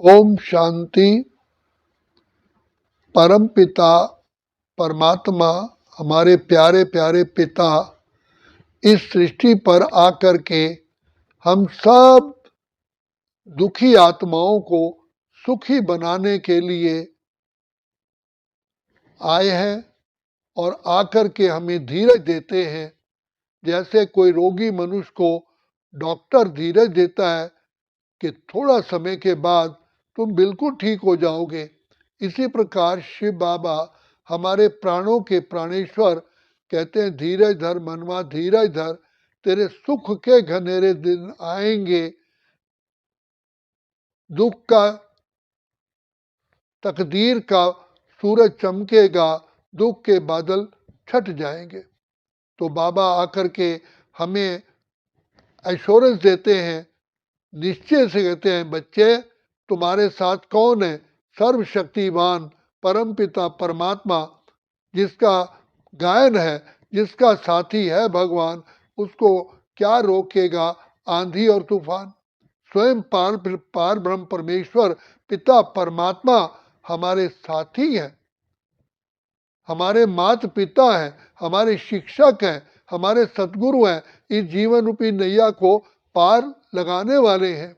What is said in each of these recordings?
ओम शांति। परम पिता परमात्मा हमारे प्यारे प्यारे पिता इस सृष्टि पर आकर के हम सब दुखी आत्माओं को सुखी बनाने के लिए आए हैं और आकर के हमें धीरज देते हैं। जैसे कोई रोगी मनुष्य को डॉक्टर धीरज देता है कि थोड़ा समय के बाद तुम बिल्कुल ठीक हो जाओगे, इसी प्रकार शिव बाबा हमारे प्राणों के प्राणेश्वर कहते हैं धीरज धर मनवा धीरज धर, तेरे सुख के घनेरे दिन आएंगे, दुख का तकदीर का सूरज चमकेगा, दुख के बादल छट जाएंगे। तो बाबा आकर के हमें एश्योरेंस देते हैं, निश्चय से कहते हैं बच्चे तुम्हारे साथ कौन है, सर्वशक्तिवान परमपिता परमात्मा जिसका गायन है, जिसका साथी है भगवान, उसको क्या रोकेगा आंधी और तूफान। स्वयं पार ब्रह्म परमेश्वर पिता परमात्मा हमारे साथी हैं, हमारे माता पिता हैं, हमारे शिक्षक हैं, हमारे सतगुरु हैं, इस जीवन रूपी नैया को पार लगाने वाले हैं।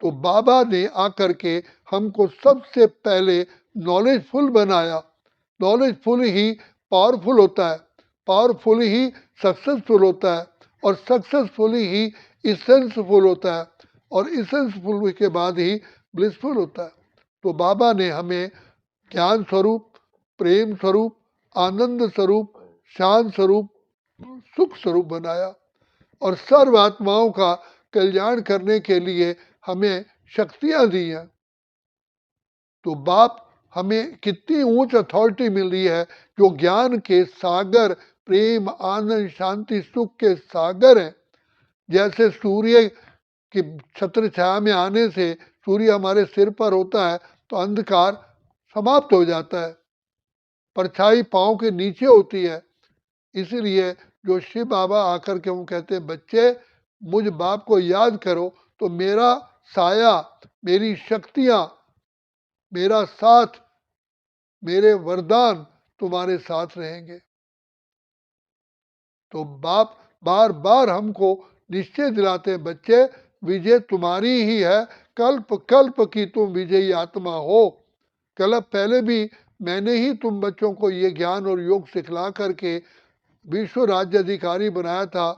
तो बाबा ने आकर के हमको सबसे पहले नॉलेजफुल बनाया। नॉलेजफुल ही पावरफुल होता है, पावरफुल ही सक्सेसफुल होता है, और सक्सेसफुल ही इसेंसफुल होता है, और इसेंसफुल के बाद ही ब्लिसफुल होता है। तो बाबा ने हमें ज्ञान स्वरूप, प्रेम स्वरूप, आनंद स्वरूप, शांत स्वरूप, सुख स्वरूप बनाया, और सर्व आत्माओं का कल्याण करने के लिए हमें शक्तियां दी हैं। तो बाप हमें कितनी ऊंच अथॉरिटी मिल रही है, जो ज्ञान के सागर, प्रेम आनंद शांति सुख के सागर हैं। जैसे सूर्य की छत्र छाया में आने से सूर्य हमारे सिर पर होता है तो अंधकार समाप्त हो जाता है, परछाई पांव के नीचे होती है। इसीलिए जो शिव बाबा आकर के वो कहते हैं बच्चे मुझ बाप को याद करो, तो मेरा साया, मेरी शक्तियां, मेरा साथ, मेरे वरदान तुम्हारे साथ रहेंगे। तो बाप बार बार हमको निश्चय दिलाते हैं बच्चे विजय तुम्हारी ही है, कल्प कल्प की तुम विजयी आत्मा हो। कल्प पहले भी मैंने ही तुम बच्चों को ये ज्ञान और योग सिखला करके विश्व राज्य अधिकारी बनाया था,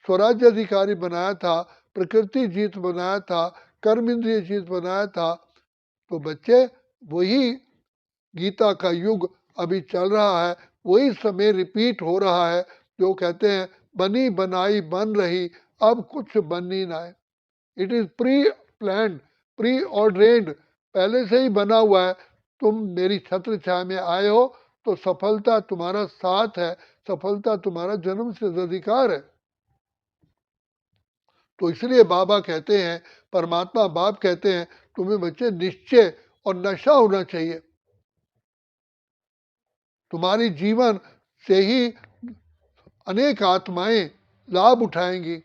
स्वराज्य अधिकारी बनाया था, प्रकृति जीत बनाया था, कर्म इंद्रिय जीत बनाया था। तो बच्चे वही गीता का युग अभी चल रहा है, वही समय रिपीट हो रहा है, जो कहते हैं बनी बनाई बन रही, अब कुछ बननी ना है। It is pre plan, pre ordained, पहले से ही बना हुआ है। तुम मेरी छत्र छाया में आए हो तो सफलता तुम्हारा साथ है, सफलता तुम्हारा जन्म से अधिकार है। तो इसलिए बाबा कहते हैं, परमात्मा बाप कहते हैं तुम्हें बच्चे निश्चय और नशा होना चाहिए, तुम्हारी जीवन से ही अनेक आत्माएं लाभ उठाएंगी।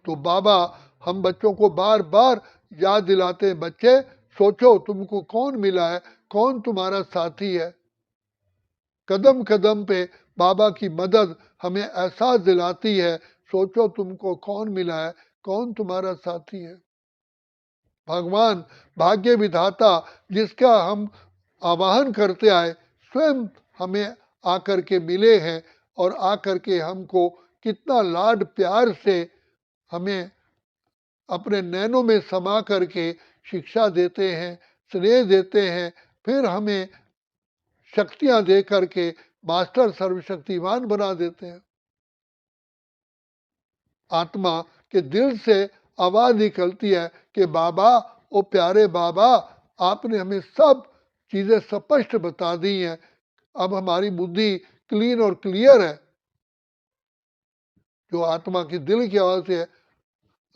तो बाबा हम बच्चों को बार बार याद दिलाते हैं बच्चे सोचो तुमको कौन मिला है, कौन तुम्हारा साथी है। कदम कदम पे बाबा की मदद हमें एहसास दिलाती है, सोचो तुमको कौन मिला है, कौन तुम्हारा साथी है। भगवान भाग्य विधाता जिसका हम आवाहन करते आए स्वयं हमें आकर के मिले हैं, और आकर के हमको कितना लाड प्यार से हमें अपने नैनों में समा करके शिक्षा देते हैं, स्नेह देते हैं, फिर हमें शक्तियां दे करके मास्टर सर्वशक्तिवान बना देते हैं। आत्मा के दिल से आवाज निकलती है कि बाबा, ओ प्यारे बाबा, आपने हमें सब चीजें स्पष्ट बता दी हैं, अब हमारी बुद्धि क्लीन और क्लियर है। जो आत्मा की दिल की आवाज है,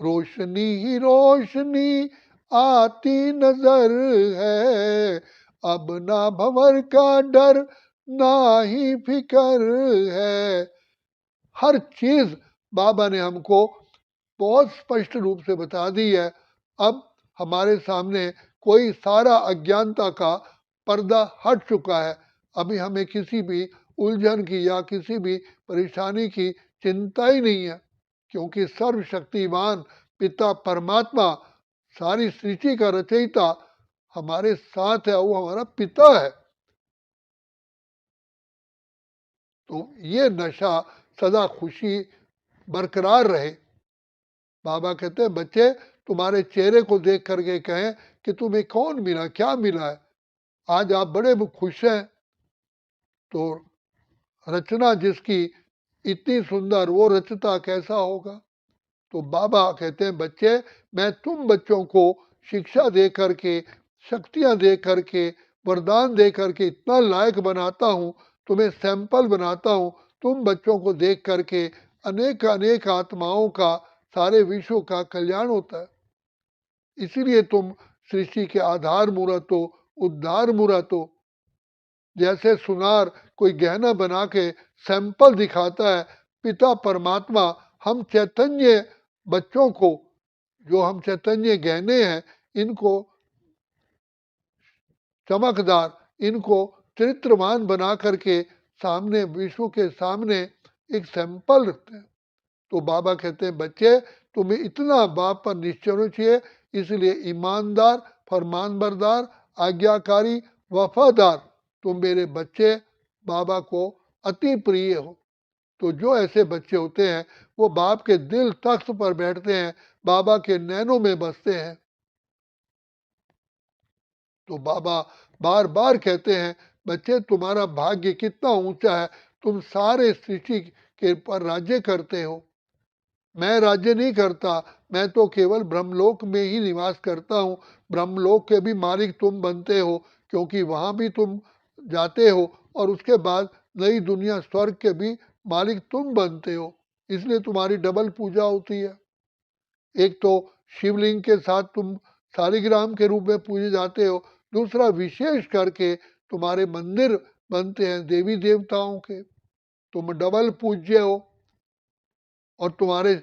रोशनी ही रोशनी आती नजर है, अब ना भंवर का डर ना ही फिकर है। हर चीज बाबा ने हमको बहुत स्पष्ट रूप से बता दी है। अब हमारे सामने कोई सारा अज्ञानता का पर्दा हट चुका है। अभी हमें किसी भी उलझन की या किसी भी परेशानी की चिंता ही नहीं है, क्योंकि सर्वशक्तिमान पिता परमात्मा, सारी सृष्टि का रचयिता हमारे साथ है, वो हमारा पिता है। तो ये नशा सदा खुशी बरकरार रहे। बाबा कहते हैं बच्चे तुम्हारे चेहरे को देख करके कहें कि तुम्हें कौन मिला, क्या मिला है, आज आप बड़े खुश हैं। तो रचना जिसकी इतनी सुंदर, वो रचता कैसा होगा। तो बाबा कहते हैं बच्चे, मैं तुम बच्चों को शिक्षा दे करके, शक्तियां दे करके, वरदान दे करके इतना लायक बनाता हूँ, तुम्हें सैंपल बनाता हूँ। तुम बच्चों को देख करके अनेक अनेक आत्माओं का, सारे विश्व का कल्याण होता है। इसीलिए तुम सृष्टि के आधार मूर्त हो, उद्धार मूर्त हो। जैसे सुनार कोई गहना बना के सैंपल दिखाता है, पिता परमात्मा हम चैतन्य बच्चों को, जो हम चैतन्य गहने हैं, इनको चमकदार, इनको चरित्रवान बना करके सामने, विश्व के सामने एक सैंपल रखते हैं। तो बाबा कहते हैं बच्चे तुम्हें इतना बाप पर निश्चय होना चाहिए, इसलिए ईमानदार, फरमानबरदार, आज्ञाकारी, वफादार तुम मेरे बच्चे बाबा को अति प्रिय हो। तो जो ऐसे बच्चे होते हैं वो बाप के दिल तख्त पर बैठते हैं, बाबा के नैनों में बसते हैं। तो बाबा बार बार कहते हैं बच्चे तुम्हारा भाग्य कितना ऊंचा है, तुम सारे सृष्टि के पर राज्य करते हो। मैं राज्य नहीं करता, मैं तो केवल ब्रह्मलोक में ही निवास करता हूँ। ब्रह्मलोक के भी मालिक तुम बनते हो, क्योंकि वहाँ भी तुम जाते हो, और उसके बाद नई दुनिया स्वर्ग के भी मालिक तुम बनते हो। इसलिए तुम्हारी डबल पूजा होती है। एक तो शिवलिंग के साथ तुम शालिग्राम के रूप में पूजे जाते हो, दूसरा विशेष करके तुम्हारे मंदिर बनते हैं देवी देवताओं के, तुम डबल पूज्य हो। और तुम्हारे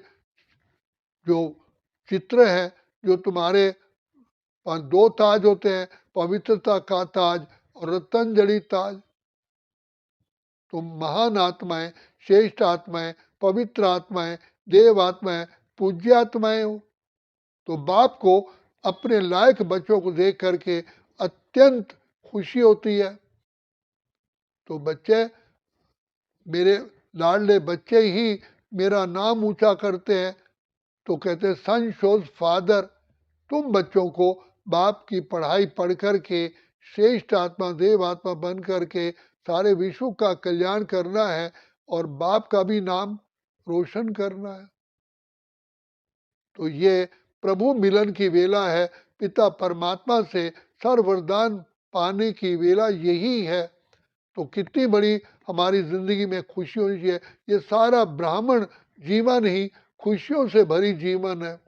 जो चित्र है, जो तुम्हारे दो ताज होते हैं, पवित्रता का ताज और रतंजलि ताज। तुम महान आत्माएं, श्रेष्ठ आत्माएं, पवित्र आत्माएं, देव आत्माएं, पूज्य आत्माएं हो। तो बाप को अपने लायक बच्चों को देख करके अत्यंत खुशी होती है। तो बच्चे, मेरे लाडले बच्चे ही मेरा नाम ऊंचा करते हैं। तो कहते सन शोज फादर, तुम बच्चों को बाप की पढ़ाई पढ़ करके श्रेष्ठ आत्मा, देव आत्मा बन करके सारे विश्व का कल्याण करना है और बाप का भी नाम रोशन करना है। तो ये प्रभु मिलन की वेला है, पिता परमात्मा से सर्व वरदान पाने की वेला यही है। तो कितनी बड़ी हमारी जिंदगी में खुशी होनी चाहिए। ये सारा ब्राह्मण जीवन ही खुशियों से भरी जीवन है,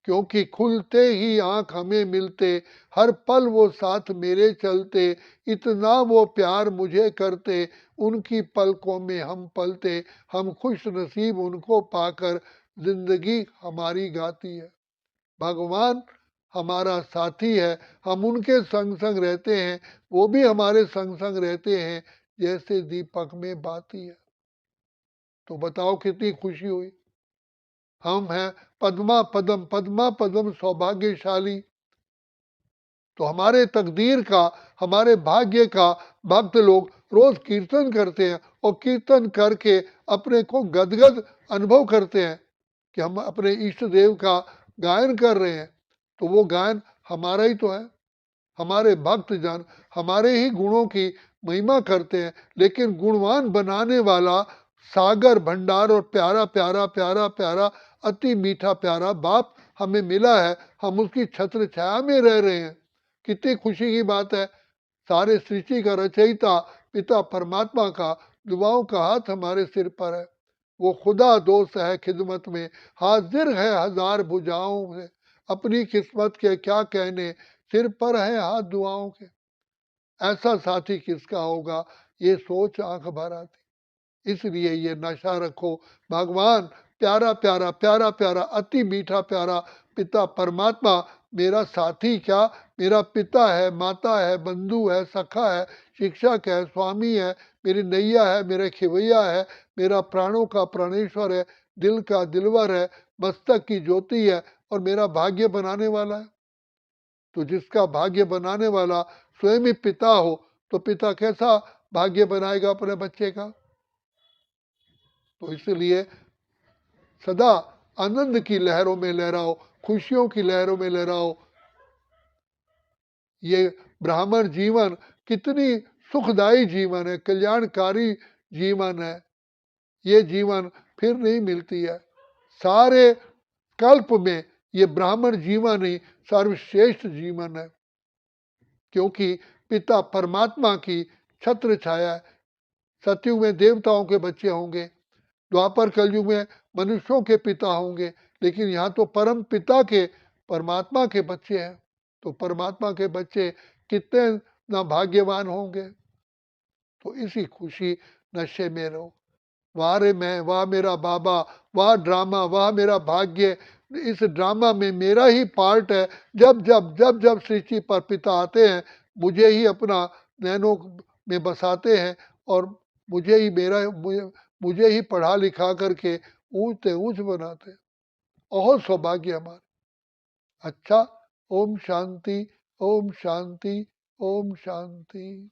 क्योंकि खुलते ही आंख हमें मिलते, हर पल वो साथ मेरे चलते, इतना वो प्यार मुझे करते, उनकी पलकों में हम पलते, हम खुश नसीब उनको पाकर जिंदगी हमारी गाती है। भगवान हमारा साथी है, हम उनके संग संग रहते हैं, वो भी हमारे संग संग रहते हैं, जैसे दीपक में बाती है। तो बताओ कितनी खुशी हुई। हम हैं पद्मा पदम, पद्मा पदम सौभाग्यशाली। तो हमारे तकदीर का, हमारे भाग्य का भक्त लोग रोज कीर्तन करते हैं, और कीर्तन करके अपने को गदगद अनुभव करते हैं कि हम अपने इष्ट देव का गायन कर रहे हैं। तो वो गायन हमारा ही तो है। हमारे भक्त जन हमारे ही गुणों की महिमा करते हैं, लेकिन गुणवान बनाने वाला सागर भंडार और प्यारा प्यारा प्यारा प्यारा अति मीठा प्यारा बाप हमें मिला है। हम उसकी छत्र छाया में रह रहे हैं। कितनी खुशी की बात है। सारे सृष्टि का रचयिता पिता परमात्मा का दुआओं का हाथ हमारे सिर पर है। वो खुदा दोस्त है खिदमत में, हाजिर है हजार भुजाओं से, अपनी किस्मत के क्या कहने, सिर पर है हाथ दुआओं के। ऐसा साथी किसका होगा, ये सोच आंख भर आती। इसलिए ये नशा रखो, भगवान प्यारा प्यारा प्यारा प्यारा अति मीठा प्यारा पिता परमात्मा मेरा साथी क्या, मेरा पिता है, माता है, बंधु है, सखा है, शिक्षक है, स्वामी है, मेरी नैया है, मेरा खिवैया है, मेरा प्राणों का प्राणेश्वर है, दिल का दिलवर है, मस्तक की ज्योति है और मेरा भाग्य बनाने वाला है। तो जिसका भाग्य बनाने वाला स्वयं ही पिता हो तो पिता कैसा भाग्य बनाएगा अपने बच्चे का। तो इसलिए सदा आनंद की लहरों में लहराओ, खुशियों की लहरों में लहराओ। ये ब्राह्मण जीवन कितनी सुखदायी जीवन है, कल्याणकारी जीवन है। ये जीवन फिर नहीं मिलती है। सारे कल्प में ये ब्राह्मण जीवन ही सर्वश्रेष्ठ जीवन है, क्योंकि पिता परमात्मा की छत्र छाया है। सतयुग में देवताओं के बच्चे होंगे, द्वापर कलयुग में मनुष्यों के पिता होंगे, लेकिन यहाँ तो परम पिता के परमात्मा के बच्चे हैं। तो परमात्मा के बच्चे कितने ना भाग्यवान होंगे। तो इसी खुशी नशे में रहो। वाह रे मैं, वाह मेरा बाबा, वाह ड्रामा, वाह मेरा भाग्य। इस ड्रामा में मेरा ही पार्ट है। जब जब जब जब सृष्टि पर पिता आते हैं, मुझे ही अपना नैनों में बसाते हैं और मुझे ही मुझे ही पढ़ा लिखा करके ऊंच से ऊंच बनाते हैं। बहुत सौभाग्य हमारे। अच्छा, ओम शांति, ओम शांति, ओम शांति।